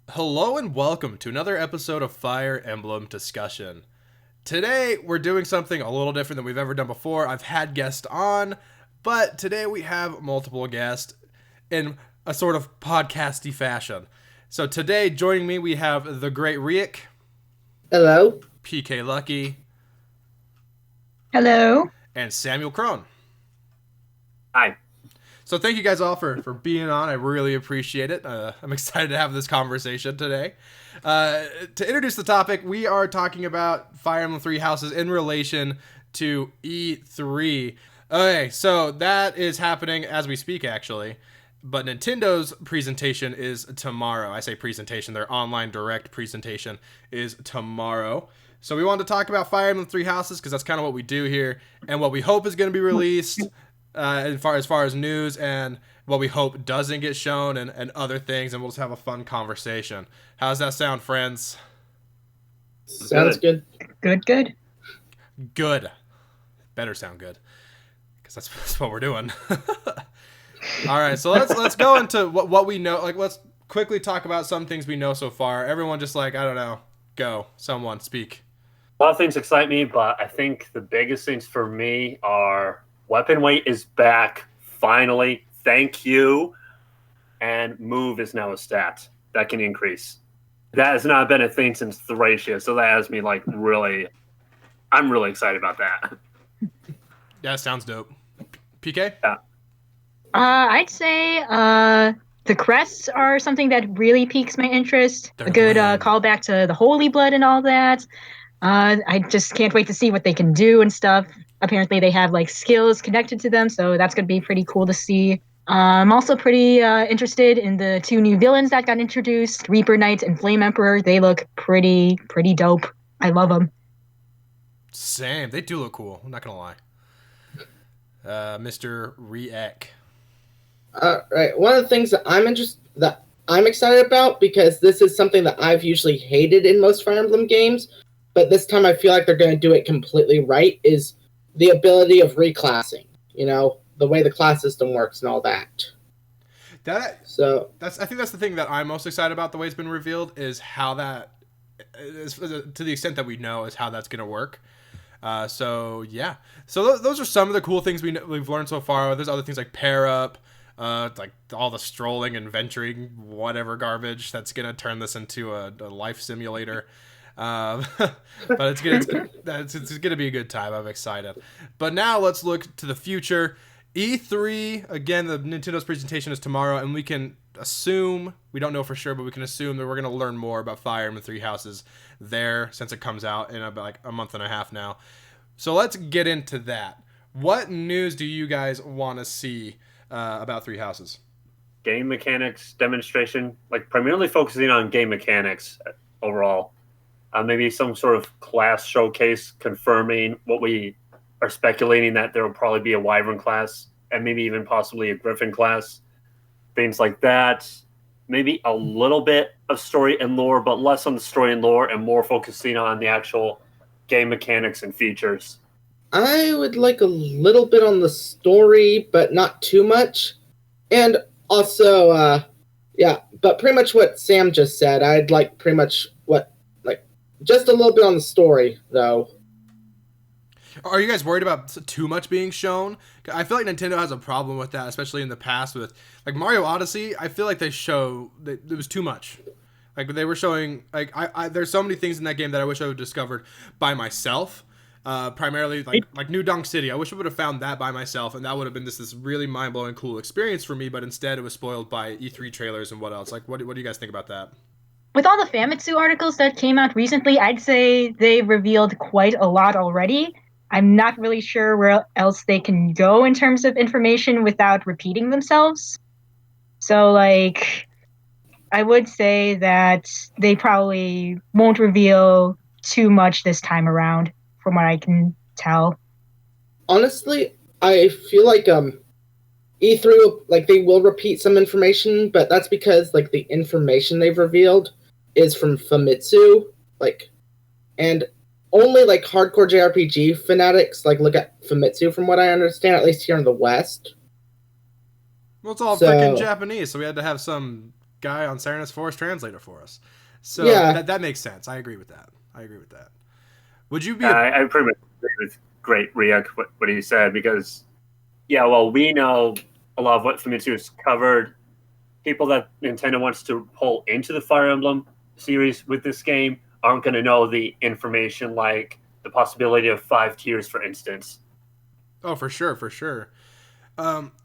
Hello and welcome to another episode of Fire Emblem Discussion. Today we're doing something a little different than we've ever done before. I've had guests on, but today we have multiple guests in a sort of podcasty fashion. So today joining me we have the great Riek, Hello. PK Lucky, Hello. and Samuel Crone. Hi. So thank you guys all for being on. I really appreciate it. I'm excited to have this conversation today. To introduce the topic, we are talking about Fire Emblem Three Houses in relation to E3. Okay, so that is happening as we speak, actually. But Nintendo's presentation is tomorrow. I say presentation, their online direct presentation is tomorrow. So we wanted to talk about Fire Emblem Three Houses because that's kind of what we do here and what we hope is going to be released. As far as news and what we hope doesn't get shown and other things, and we'll just have a fun conversation. How's that sound, friends? Sounds good. Good. Good. Better sound good, because that's what we're doing. All right, so let's go into what we know. Like, let's quickly talk about some things we know so far. Everyone just I don't know. Go. Someone speak. A lot of things excite me, but I think the biggest things for me are weapon weight is back, finally. Thank you. And move is now a stat that can increase. That has not been a thing since Thracia, so that has me I'm really excited about that. Yeah, sounds dope. PK? Yeah. I'd say the crests are something that really piques my interest. They're A good green. callback to the Holy Blood and all that. I just can't wait to see what they can do and stuff. Apparently they have skills connected to them, so that's going to be pretty cool to see. I'm also pretty interested in the two new villains that got introduced, Reaper Knight and Flame Emperor. They look pretty dope. I love them. Same. They do look cool. I'm not going to lie. Mr. Riek. Right. One of the things that I'm excited about, because this is something that I've usually hated in most Fire Emblem games, but this time I feel like they're going to do it completely right, is the ability of reclassing. You know, the way the class system works and all that. I think that's the thing that I'm most excited about. The way it's been revealed is how that, to the extent that we know, is how that's going to work. So those are some of the cool things we've learned so far. There's other things like pair up, like all the strolling and venturing, whatever garbage that's going to turn this into a life simulator. But it's gonna be a good time. I'm excited. But now let's look to the future. E3, again, the Nintendo's presentation is tomorrow, and we can assume, we don't know for sure, but we can assume that we're going to learn more about Fire Emblem Three Houses there, since it comes out in about a month and a half now. So let's get into that. What news do you guys want to see about Three Houses? Game mechanics demonstration, primarily focusing on game mechanics overall. Maybe some sort of class showcase confirming what we are speculating, that there will probably be a Wyvern class and maybe even possibly a Griffin class. Things like that. Maybe a little bit of story and lore, but less on the story and lore and more focusing on the actual game mechanics and features. I would like a little bit on the story, but not too much. And also, but pretty much what Sam just said. I'd like pretty much just a little bit on the story, though. Are you guys worried about too much being shown? I feel like Nintendo has a problem with that, especially in the past with Mario Odyssey. I feel like it was too much. They were showing there's so many things in that game that I wish I would have discovered by myself. Primarily New Donk City. I wish I would have found that by myself, and that would have been this really mind blowing cool experience for me. But instead, it was spoiled by E3 trailers and what else. What do you guys think about that? With all the Famitsu articles that came out recently, I'd say they revealed quite a lot already. I'm not really sure where else they can go in terms of information without repeating themselves. So, I would say that they probably won't reveal too much this time around, from what I can tell. Honestly, I feel like E3 they will repeat some information, but that's because the information they've revealed is from Famitsu, and only hardcore JRPG fanatics look at Famitsu, from what I understand, at least here in the West. Well, it's all freaking Japanese, so we had to have some guy on Serenus Forest translate it for us. So that makes sense. I agree with that. Would you be? I pretty much agree with Great Riak what he said, because we know a lot of what Famitsu has covered. People that Nintendo wants to pull into the Fire Emblem series with this game aren't going to know the information, like the possibility of 5 tiers, for instance. Oh, for sure.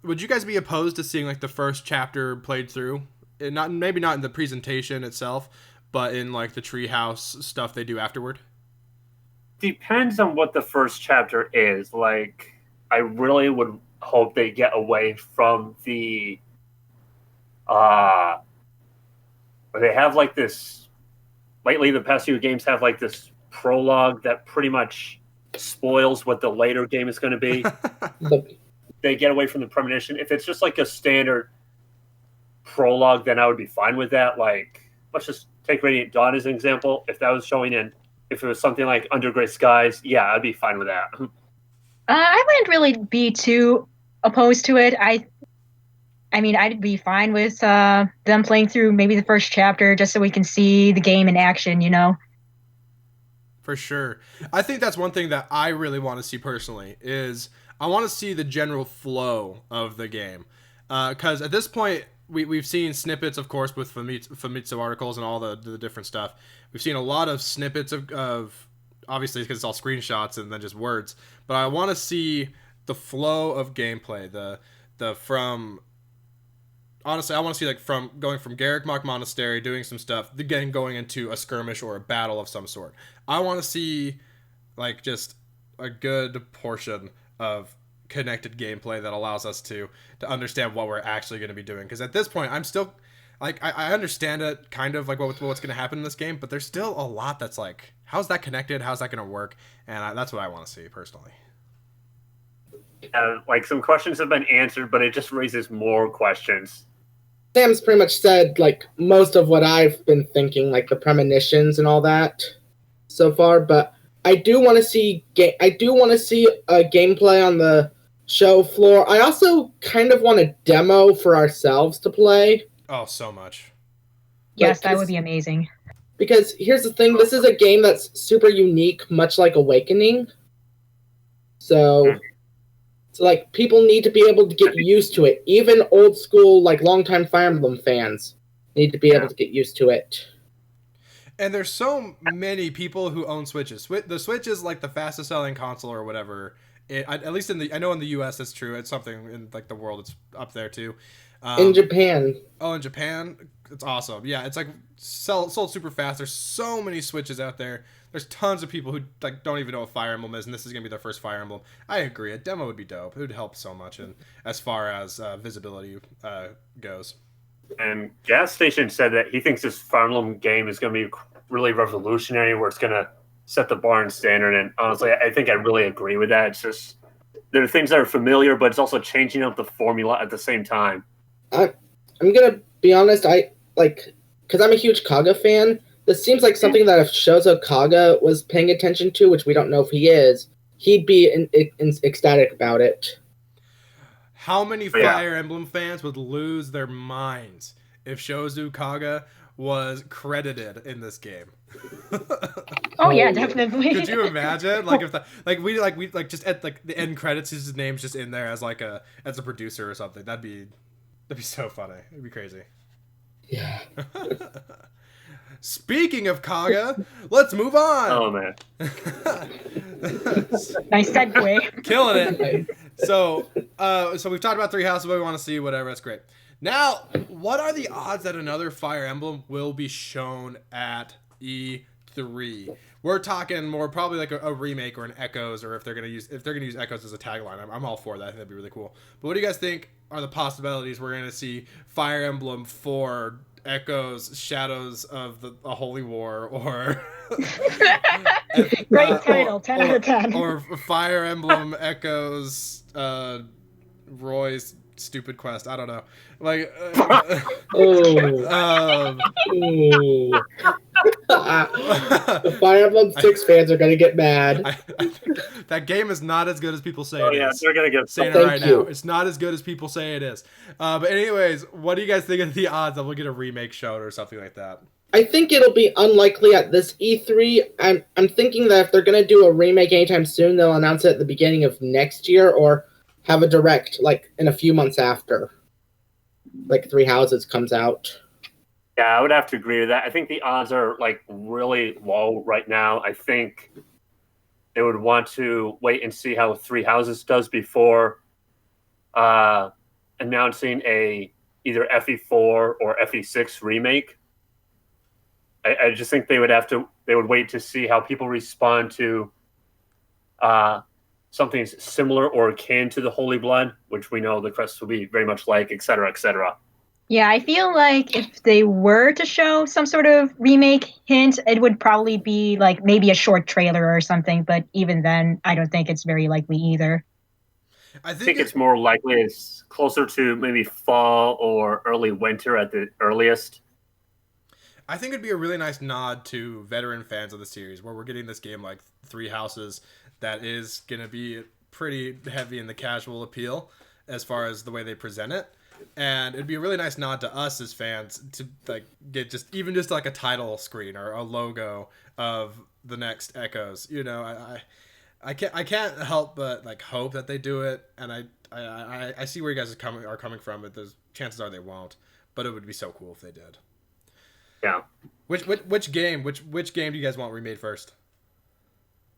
Would you guys be opposed to seeing like the first chapter played through? Maybe not in the presentation itself, but in like the treehouse stuff they do afterward? Depends on what the first chapter is. Like, I really would hope they get away from the they have like this lately. The past few games have like this prologue that pretty much spoils what the later game is going to be. They get away from the premonition. If it's just like a standard prologue, then I would be fine with that. Like, let's just take Radiant Dawn as an example. If that was showing in, if it was something like Under Gray Skies, I'd be fine with that. I wouldn't really be too opposed to it. I mean, I'd be fine with them playing through maybe the first chapter just so we can see the game in action, you know? For sure. I think that's one thing that I really want to see personally is I want to see the general flow of the game. Because at this point, we've seen snippets, of course, with Famitsu articles and all the different stuff. We've seen a lot of snippets of obviously because it's all screenshots and then just words. But I want to see the flow of gameplay. Honestly, I want to see like from going from Garrick Mach Monastery, doing some stuff, then going into a skirmish or a battle of some sort. I want to see like just a good portion of connected gameplay that allows us to understand what we're actually going to be doing. Because at this point, I'm still like I understand it kind of like what's going to happen in this game, but there's still a lot that's like, how's that connected? How's that going to work? And that's what I want to see personally. Like some questions have been answered, but it just raises more questions. Sam's pretty much said like most of what I've been thinking, like the premonitions and all that so far. But I do want to see a gameplay on the show floor. I also kind of want a demo for ourselves to play. Oh, so much. Yes, that would be amazing. Because here's the thing, this is a game that's super unique, much like Awakening. So like people need to be able to get used to it. Even old school, like longtime Fire Emblem fans need to be able to get used to it. And there's so many people who own Switches. The Switch is like the fastest selling console or whatever. At least I know in the US that's true. It's something in like the world it's up there too. In Japan. Oh, in Japan? It's awesome. Yeah, it's like sold super fast. There's so many Switches out there. There's tons of people who like don't even know what Fire Emblem is, and this is gonna be their first Fire Emblem. I agree. A demo would be dope. It would help so much, and as far as visibility goes. And Gas Station said that he thinks this Fire Emblem game is gonna be really revolutionary, where it's gonna set the bar and standard. And honestly, I think I really agree with that. It's just there are things that are familiar, but it's also changing up the formula at the same time. I'm gonna be honest. Because I'm a huge Kaga fan. This seems like something that if Shozo Kaga was paying attention to, which we don't know if he is, he'd be ecstatic about it. How many Fire Emblem fans would lose their minds if Shozo Kaga was credited in this game? Oh yeah, definitely. Could you imagine? Like if we just at like the end credits, his name's just in there as like as a producer or something. That'd be so funny. It'd be crazy. Yeah. Speaking of Kaga, let's move on. Oh man. Nice segue. Killing it. So we've talked about Three Houses, what we want to see, whatever. That's great. Now, what are the odds that another Fire Emblem will be shown at E3? We're talking more probably like a remake or an Echoes, or if they're gonna use Echoes as a tagline. I'm all for that. I think that'd be really cool. But what do you guys think are the possibilities we're gonna see Fire Emblem 4 Echoes, Shadows of a Holy War, or great title, 10 out of 10, or Fire Emblem Echoes, Roy's Stupid Quest. I don't know, like. The Fire Emblem 6 fans are going to get mad. That game is not as good as people say Oh it yeah, is. they're gonna get. Saying it right now. It's not as good as people say it is. But anyways, what do you guys think of the odds that we'll get a remake shown or something like that? I think it'll be unlikely at this E3. I'm thinking that if they're going to do a remake anytime soon, they'll announce it at the beginning of next year or have a direct, like, in a few months after. Like, Three Houses comes out. Yeah, I would have to agree with that. I think the odds are, like, really low right now. I think they would want to wait and see how Three Houses does before announcing a either FE4 or FE6 remake. I just think they would wait to see how people respond to something similar or akin to the Holy Blood, which we know the crest will be very much like, et cetera, et cetera. Yeah, I feel like if they were to show some sort of remake hint, it would probably be like maybe a short trailer or something, but even then, I don't think it's very likely either. I think it's more likely it's closer to maybe fall or early winter at the earliest. I think it'd be a really nice nod to veteran fans of the series, where we're getting this game like Three Houses that is going to be pretty heavy in the casual appeal as far as the way they present it. And it'd be a really nice nod to us as fans to like get just like a title screen or a logo of the next Echoes. You know, I can't help but like hope that they do it, and I see where you guys are coming from, but there's chances are they won't. But it would be so cool if they did. Yeah. Which game do you guys want remade first?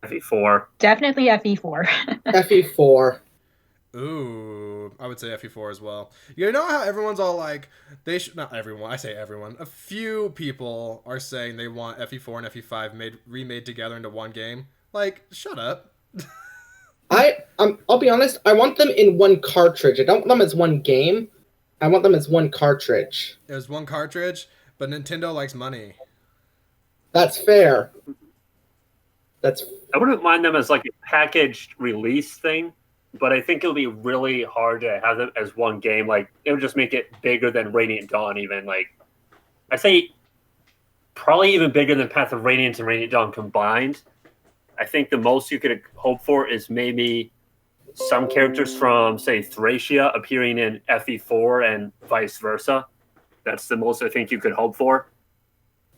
FE4. Definitely FE4. FE4. Ooh, I would say FE4 as well. You know how everyone's all like, not everyone, I say everyone, a few people are saying they want FE4 and FE5 remade together into one game. Like, shut up. I'll be honest, I want them in one cartridge. I don't want them as one game. I want them as one cartridge. It was one cartridge, but Nintendo likes money. That's fair. I wouldn't mind them as like a packaged release thing, but I think it'll be really hard to have them as one game. Like, it would just make it bigger than Radiant Dawn even. Like, I say probably even bigger than Path of Radiance and Radiant Dawn combined. I think the most you could hope for is maybe some characters from, say, Thracia appearing in FE4 and vice versa. That's the most I think you could hope for.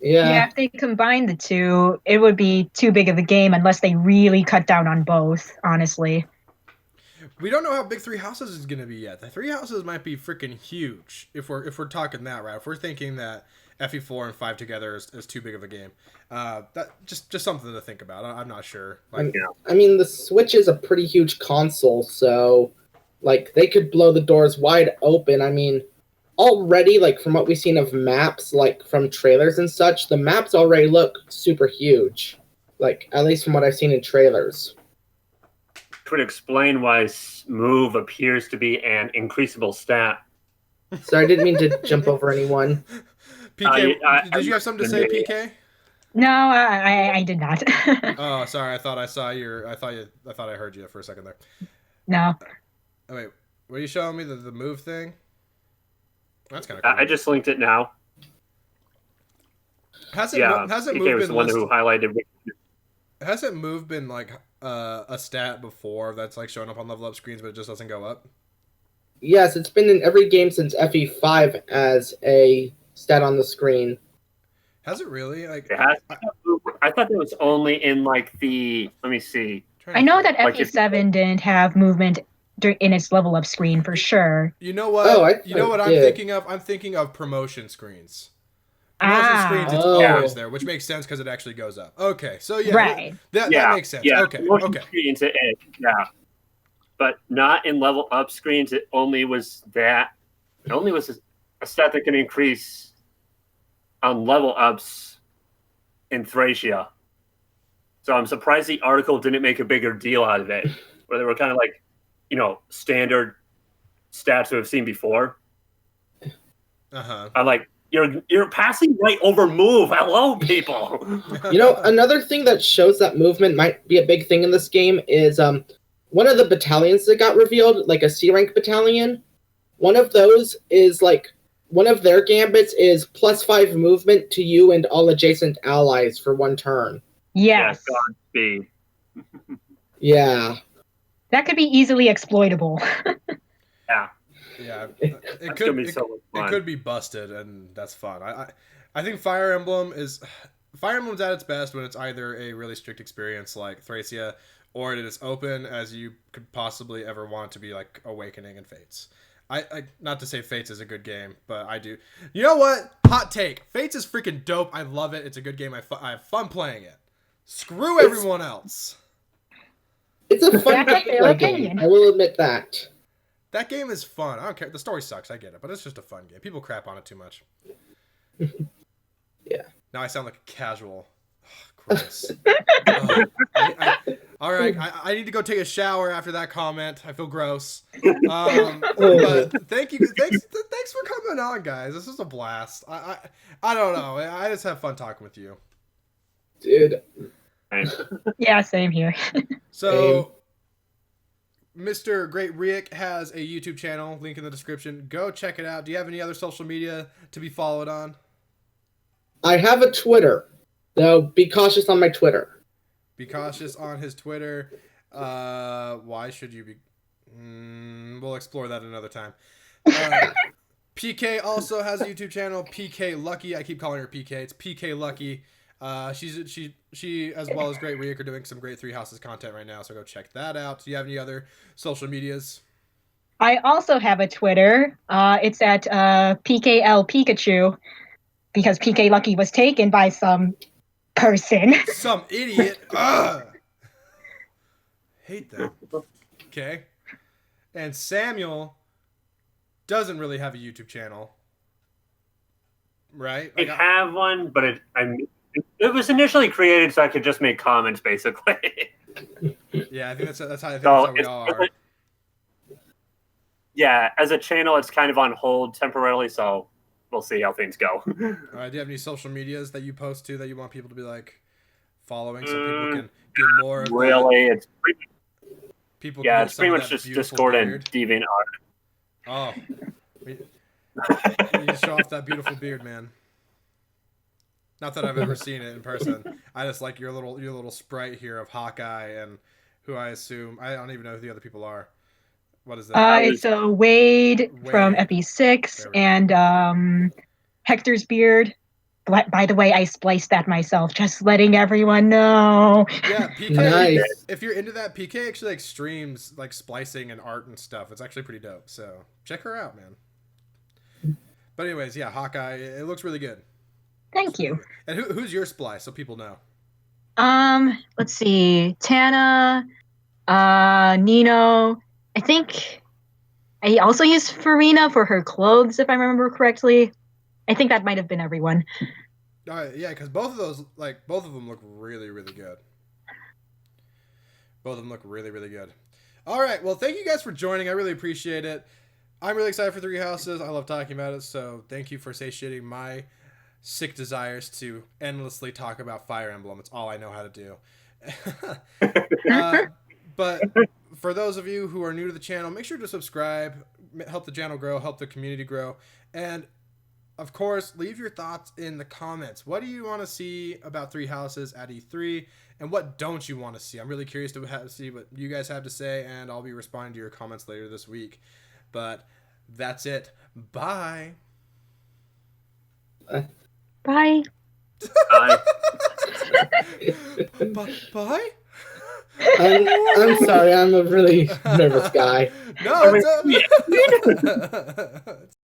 Yeah, if they combine the two, it would be too big of a game unless they really cut down on both, honestly. We don't know how big Three Houses is going to be yet. The Three Houses might be freaking huge if we're talking that, right? If we're thinking that FE4 and 5 together is too big of a game. That just something to think about. I'm not sure. Like, I mean, the Switch is a pretty huge console, so like they could blow the doors wide open. I mean, already, like from what we've seen of maps, like from trailers and such, the maps already look super huge. Like, at least from what I've seen in trailers. Could explain why move appears to be an increasable stat. Sorry, I didn't mean to jump over anyone. PK, did you have something to say, PK? No, I did not. Oh, sorry. I thought I saw I thought I heard you for a second there. No. Oh, wait, were you showing me the move thing? That's kind of cool. I just linked it now. Hasn't PK move was been the one who highlighted. Hasn't move been like a stat before that's like showing up on level up screens, but it just doesn't go up? Yes, it's been in every game since FE5 as a stat on the screen. Has it really? Like, I thought it was only in like the. Let me see. I know that FE7 didn't have movement in its level up screen for sure. You know what? You know what I'm thinking of? I'm thinking of promotion screens. Promotion screens, it's always there, which makes sense because it actually goes up. Okay, so yeah, right. That makes sense. Yeah, okay. Screens, but not in level up screens. It only was that. It only was a stat that can increase on level ups in Thracia. So I'm surprised the article didn't make a bigger deal out of it, where they were kind of like, standard stats we've seen before. I'm like, you're passing right over move. Hello, people. Another thing that shows that movement might be a big thing in this game is one of the battalions that got revealed, like a C rank battalion. One of those is like one of their gambits is +5 movement to you and all adjacent allies for 1 turn. Yes. Yeah, Godspeed. Yeah. That could be easily exploitable. Yeah. Yeah, It could be busted, and that's fun. I think Fire Emblem's at its best when it's either a really strict experience like Thracia, or it is open as you could possibly ever want to be, like Awakening and Fates. I not to say Fates is a good game, but I do. You know what? Hot take. Fates is freaking dope. I love it. It's a good game. I have fun playing it. Screw everyone else. It's a fun game. I will admit that. That game is fun. I don't care. The story sucks. I get it, but it's just a fun game. People crap on it too much. Yeah. Now I sound like a casual. Oh, gross. All right. I need to go take a shower after that comment. I feel gross. But thank you. Thanks for coming on, guys. This was a blast. I don't know. I just have fun talking with you, dude. Yeah, same here. So. Mr. Great Riek has a YouTube channel, link in the description. Go check it out. Do you have any other social media to be followed on? I have a Twitter, though. Be cautious on my Twitter. Be cautious on his Twitter. Why should you be? We'll explore that another time. PK also has a YouTube channel, PK Lucky. I keep calling her PK. It's PK Lucky. She as well as Great Riek are doing some great Three Houses content right now, so go check that out. Do you have any other social medias? I also have a Twitter. It's at PKL Pikachu, because PK Lucky was taken by some person. Some idiot. Ugh. Hate that. Okay. And Samuel doesn't really have a YouTube channel, right? I have one, but it was initially created so I could just make comments, basically. Yeah, I think that's how we all are. Yeah, as a channel, it's kind of on hold temporarily, so we'll see how things go. All right, do you have any social medias that you post to that you want people to be like following, so people can get more? Really, it's pretty much just Discord beard. And DeviantArt. Oh, you just show off that beautiful beard, man. Not that I've ever seen it in person. I just like your little sprite here of Hawkeye and who I assume I don't even know who the other people are. What is that? It's Wade from EP6 and Hector's beard. By the way, I spliced that myself. Just letting everyone know. Yeah, PK. Nice. If you're into that, PK actually like streams like splicing and art and stuff. It's actually pretty dope. So check her out, man. But anyways, yeah, Hawkeye. It looks really good. Thank you. And who's your splice, so people know? Let's see. Tana, Nino. I think I also used Farina for her clothes, if I remember correctly. I think that might have been everyone. All right, yeah, because both of them look really, really good. Both of them look really, really good. All right, well, thank you guys for joining. I really appreciate it. I'm really excited for Three Houses. I love talking about it, so thank you for satiating my sick desires to endlessly talk about Fire Emblem. It's all I know how to do. But for those of you who are new to the channel, make sure to subscribe, help the channel grow, help the community grow, and of course, leave your thoughts in the comments. What do you want to see about Three Houses at E3, and what don't you want to see? I'm really curious to see what you guys have to say, and I'll be responding to your comments later this week. But that's it. Bye. Bye. Bye. Bye. I'm sorry. I'm a really nervous guy. No, it's